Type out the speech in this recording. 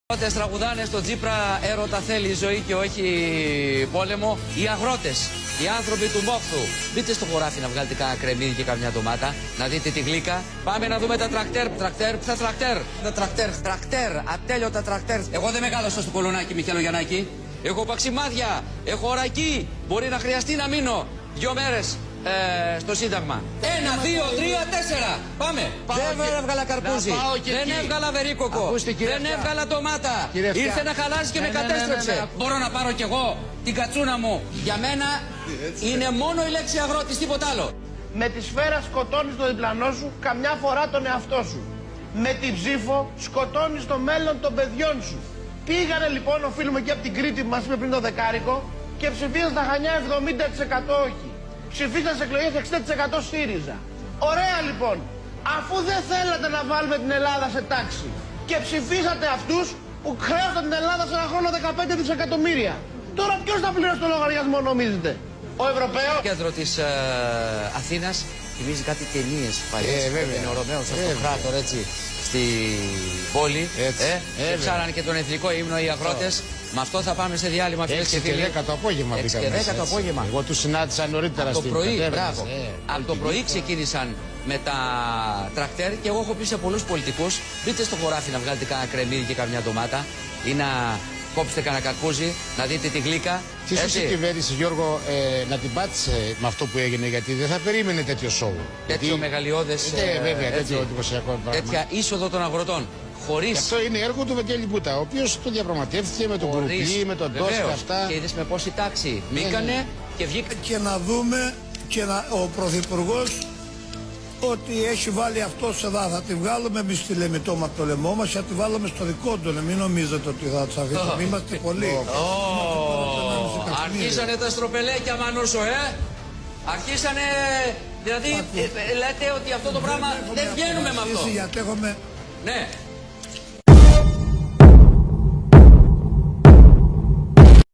Αγρότες τραγουδάνε στο Τσίπρα, έρωτα θέλει η ζωή και όχι πόλεμο. Οι αγρότες, οι άνθρωποι του μόχθου. Μπείτε στο χωράφι να βγάλετε κανένα κρεμμύδι και καμιά ντομάτα, να δείτε τη γλύκα. Πάμε να δούμε τα τρακτέρ. Ποια τρακτέρ? Τα τρακτέρ, ατέλειωτα τρακτέρ. Εγώ δεν μεγάλωσα στο Κολονάκι, Μιχαήλο Γιαννάκη. Έχω παξιμάδια, έχω ωρακή. Μπορεί να χρειαστεί να μείνω 2 μέρες στο Σύνταγμα. 1, 2, 3, 4. Πάμε. Δεν έβγαλα καρπούζι. Δεν έβγαλα βερίκοκο. Δεν έβγαλα ντομάτα. Ήρθε να χαλάσει και με κατέστρεψε. Μπορώ να πάρω κι εγώ την κατσούνα μου. Για μένα είναι μόνο η λέξη αγρότης, τίποτα άλλο. Με τη σφαίρα σκοτώνεις τον διπλανό σου, καμιά φορά τον εαυτό σου. Με την ψήφο σκοτώνεις το μέλλον των παιδιών σου. Πήγανε λοιπόν ο φίλος μου εκεί από την Κρήτη που μας είπε πριν το δεκάρικο και ψηφίσαν στα Χανιά 70% όχι. Ψηφίσαν σε εκλογές 60% ΣΥΡΙΖΑ. Ωραία λοιπόν. Αφού δεν θέλατε να βάλουμε την Ελλάδα σε τάξη και ψηφίσατε αυτούς που χρέωσαν την Ελλάδα σε ένα χρόνο 15 δισεκατομμύρια. Τώρα ποιος θα πληρώσει το λογαριασμό νομίζετε? Ο Ευρωπαίος. Το κέντρο της Αθήνας θυμίζει κάτι ταινίες παλιές. Είναι ο Ρωμαίος αυτοκράτορ έτσι στη πόλη. Και ψάρανε και τον εθνικό ύμνο οι αγρότες. Με αυτό θα πάμε σε διάλειμμα, φίλες και φίλοι. 6 και 10 το απόγευμα. 6 και 10 το απόγευμα. Εγώ τους συνάντησα νωρίτερα από το πρωί. Μπράβο. Από το πρωί ξεκίνησαν με τα τρακτέρ και εγώ έχω πει σε πολλούς πολιτικούς: μπείτε στο χωράφι να βγάλετε κανένα κρεμμύδι και καμιά ντομάτα ή να κόψετε κανένα καρπούζι, να δείτε τη γλύκα. Τι ίσως η κυβέρνηση, Γιώργο, να την πάτησε με αυτό που έγινε, γιατί δεν θα περίμενε τέτοιο σόου. Τέτοιο μεγαλειώδες. Βέβαια, τέτοιο εντυπωσιακό πράγμα. Τέτοια είσοδο των αγροτών. Χωρίς. Αυτό είναι έργο του Βαγγέλη Μπούτα, ο οποίος το διαπραγματεύτηκε με τον Κουρουπλή, με τον Τόσκα και αυτά. Και είδες με πόση τάξη μπήκανε και βγήκαν. Και να δούμε και ο Πρωθυπουργός ότι έχει βάλει αυτό σε δά. Θα τη βγάλουμε εμείς τη λεμιτόμα από το λαιμό μας και θα τη βάλουμε στο δικό του. Μην νομίζετε ότι θα τις αφήσουμε. Είμαστε πολλοί. Αρχίσανε τα στροπελέκια, Μανούσο, Αρχίσανε. Δηλαδή, λέτε ότι αυτό το πράγμα δεν βγαίνουμε με αυτό. Γιατί έχουμε. Ναι.